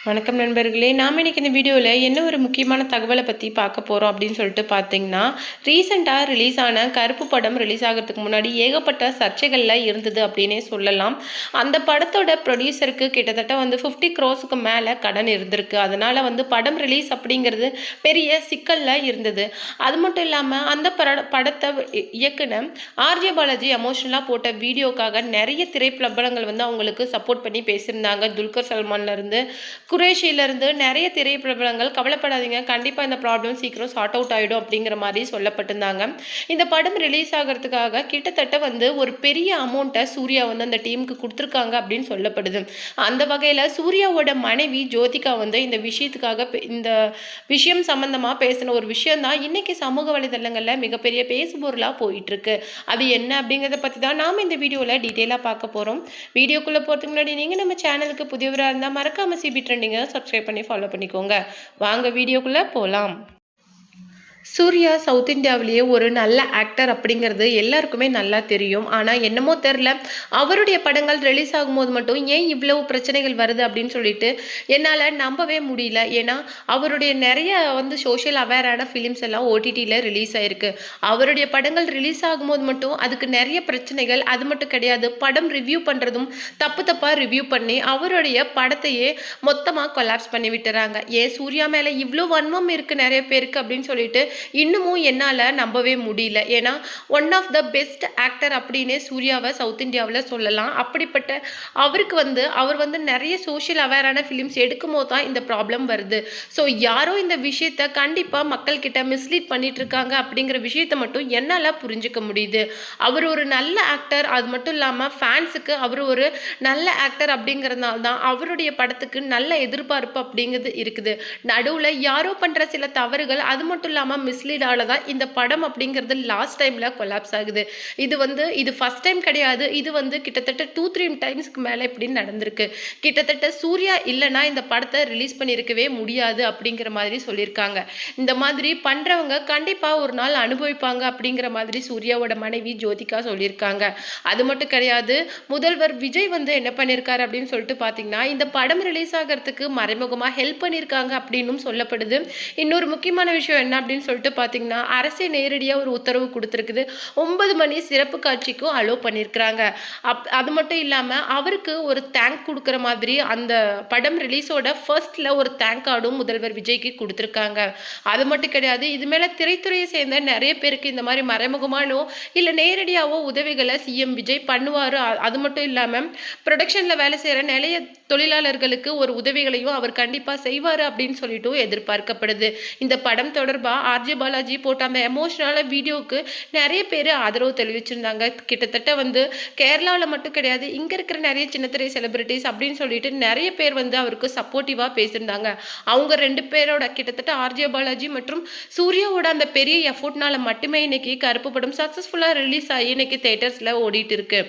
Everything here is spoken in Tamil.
வணக்கம் நண்பர்களே. நாம் இன்னைக்கு இந்த வீடியோவில் என்ன ஒரு முக்கியமான தகவலை பற்றி பார்க்க போகிறோம் அப்படின்னு சொல்லிட்டு பார்த்தீங்கன்னா, ரீசெண்டாக ரிலீஸ் ஆன கருப்பு படம் ரிலீஸ் ஆகிறதுக்கு முன்னாடி ஏகப்பட்ட சர்ச்சைகள்லாம் இருந்தது அப்படின்னே சொல்லலாம். அந்த படத்தோட ப்ரொடியூசருக்கு கிட்டத்தட்ட 50 crores மேலே கடன் இருந்திருக்கு. அதனால் படம் ரிலீஸ் அப்படிங்கிறது பெரிய சிக்கலில் இருந்தது. அது மட்டும் இல்லாமல் அந்த படத்தை இயக்குன ஆர்ஜே பாலாஜி எமோஷனலாக போட்ட வீடியோக்காக நிறைய திரைப்பிரபலங்கள் அவங்களுக்கு சப்போர்ட் பண்ணி பேசியிருந்தாங்க. துல்கர் சல்மான்லேருந்து குரேஷியிலிருந்து நிறைய திரைப்பிரபலங்கள் கவலைப்படாதீங்க, கண்டிப்பாக இந்த ப்ராப்ளம் சீக்கிரம் சார்ட் அவுட் ஆகிடும் அப்படிங்கிற மாதிரி சொல்லப்பட்டிருந்தாங்க. இந்த படம் ரிலீஸ் ஆகிறதுக்காக கிட்டத்தட்ட ஒரு பெரிய அமௌண்ட்டை சூர்யா அந்த டீமுக்கு கொடுத்துருக்காங்க அப்படின்னு சொல்லப்படுது. அந்த வகையில் சூர்யாவோட மனைவி ஜோதிகா இந்த விஷயத்துக்காக இந்த விஷயம் சம்மந்தமாக பேசின ஒரு விஷயம் தான் இன்னைக்கு சமூக வலைதளங்களில் மிகப்பெரிய பேசுபொருளாக போயிட்டுருக்கு. அது என்ன அப்படிங்கிறத பற்றி தான் நாம் இந்த வீடியோவில் டீட்டெயிலாக பார்க்க போகிறோம். வீடியோக்குள்ளே போகிறதுக்கு முன்னாடி நீங்கள் நம்ம சேனலுக்கு புதியவராக இருந்தால் மறக்காமல் சிபி ட்ரெண்டிங்கை சப்ஸ்கிரைப் பண்ணி ஃபாலோ பண்ணிக்கோங்க. வாங்க வீடியோக்குள்ளே போகலாம். சூர்யா சவுத் இந்தியாவிலேயே ஒரு நல்ல ஆக்டர் அப்படிங்கிறது எல்லாருக்குமே நல்லா தெரியும். ஆனால் என்னமோ தெரில, அவருடைய படங்கள் ரிலீஸ் ஆகும்போது மட்டும் ஏன் இவ்வளவு பிரச்சனைகள் வருது அப்படின்னு சொல்லிட்டு என்னால் நம்பவே முடியல. ஏன்னா அவருடைய நிறைய சோஷியல் அவேரான ஃபிலிம்ஸ் எல்லாம் ஓடிடியில் ரிலீஸ் ஆயிருக்கு. அவருடைய படங்கள் ரிலீஸ் ஆகும்போது மட்டும் அதுக்கு நிறைய பிரச்சனைகள். அது மட்டும் கிடையாது, படம் ரிவ்யூ பண்ணுறதும் தப்பாக ரிவ்யூ பண்ணி அவருடைய படத்தையே மொத்தமாக கொலாப்ஸ் பண்ணி விட்டுறாங்க. ஏன் சூர்யா மேலே இவ்வளோ வன்மம் இருக்குது நிறைய பேருக்கு அப்படின்னு சொல்லிட்டு இன்னமும் என்னால் நம்பவே முடியல. ஏன்னா one of the best actor அப்படின்னே சூர்யாவை சவுத் இந்தியாவில் சொல்லலாம். அப்படிப்பட்ட அவருக்கு அவர் நிறைய சோஷியல் அவேரான ஃபிலிம்ஸ் எடுக்கும் போது தான் இந்த ப்ராப்ளம் வருது. ஸோ யாரோ இந்த விஷயத்த கண்டிப்பாக மக்கள்கிட்ட மிஸ்லீட் பண்ணிட்டு இருக்காங்க அப்படிங்கிற விஷயத்த மட்டும் என்னால் புரிஞ்சுக்க முடியுது. அவர் ஒரு நல்ல ஆக்டர், அது மட்டும் இல்லாமல் ஃபேன்ஸுக்கு அவர் ஒரு நல்ல ஆக்டர் அப்படிங்கிறதுனால தான் அவருடைய படத்துக்கு நல்ல எதிர்பார்ப்பு அப்படிங்கிறது இருக்குது. நடுவில் யாரோ பண்ணுற சில தவறுகள், அது மட்டும் இல்லாமல் மிஸ்லீடால தான் இந்த படம் அப்படிங்கிறது லாஸ்ட் டைமில் கொலாப்ஸ் ஆகுது. இது ஃபர்ஸ்ட் டைம் கிடையாது. இது கிட்டத்தட்ட 2-3 டைம்ஸ்க்கு மேலே இப்படி நடந்திருக்கு. கிட்டத்தட்ட சூர்யா இல்லைன்னா இந்த படத்தை ரிலீஸ் பண்ணியிருக்கவே முடியாது அப்படிங்கிற மாதிரி சொல்லியிருக்காங்க. இந்த மாதிரி பண்ணுறவங்க கண்டிப்பாக ஒரு நாள் அனுபவிப்பாங்க அப்படிங்கிற மாதிரி சூர்யாவோட மனைவி ஜோதிகா சொல்லியிருக்காங்க. அது மட்டும் கிடையாது, முதல்வர் விஜய் என்ன பண்ணியிருக்காரு அப்படின்னு சொல்லிட்டு பார்த்தீங்கன்னா, இந்த படம் ரிலீஸ் ஆகிறதுக்கு மறைமுகமாக ஹெல்ப் பண்ணியிருக்காங்க அப்படின்னும் சொல்லப்படுது. இன்னொரு முக்கியமான விஷயம் என்ன அப்படின்னு சொல்லிட்டு பார்த்தீங்கன்னா, அரசே நேரடியாக ஒரு உத்தரவு கொடுத்துருக்குது. 9 மணி சிறப்பு காட்சிக்கும் அலோ பண்ணியிருக்கிறாங்க. அது மட்டும் இல்லாமல் அவருக்கு ஒரு தேங்க் கொடுக்குற மாதிரி அந்த படம் ரிலீஸோட ஃபர்ஸ்ட்ல ஒரு தேங்க் கார்டும் முதல்வர் விஜய்க்கு கொடுத்துருக்காங்க. அது மட்டும் கிடையாது, இது மேலே திரைத்துறையை சேர்ந்த நிறைய பேருக்கு இந்த மாதிரி மறைமுகமானோ இல்லை நேரடியாகவோ உதவிகளை சிஎம் விஜய் பண்ணுவார். அது மட்டும் இல்லாமல் ப்ரொடக்ஷனில் வேலை செய்கிற நிறைய தொழிலாளர்களுக்கு ஒரு உதவிகளையும் அவர் கண்டிப்பாக செய்வார் அப்படின்னு சொல்லிட்டு எதிர்பார்க்கப்படுது. இந்த படம் தொடர்பாக ஆர்ஜே பாலாஜி போட்ட அந்த எமோஷனலான வீடியோவுக்கு நிறைய பேர் ஆதரவு தெரிவிச்சிருந்தாங்க. கிட்டத்தட்ட கேரளாவில் மட்டும் கிடையாது, இங்கே இருக்கிற நிறைய சின்னத்திரை செலிபிரிட்டிஸ் அப்படின்னு சொல்லிட்டு நிறைய பேர் அவருக்கு சப்போர்ட்டிவாக பேசியிருந்தாங்க. அவங்க 2 பேரோட கிட்டத்தட்ட ஆர்ஜே பாலாஜி மற்றும் சூர்யாவோட அந்த பெரிய எஃபோர்ட்னால மட்டுமே இன்னைக்கு கருப்பு படம் சக்ஸஸ்ஃபுல்லாக ரிலீஸ் ஆகி இன்னைக்கு தியேட்டர்ஸில் ஓடிட்டு இருக்கு.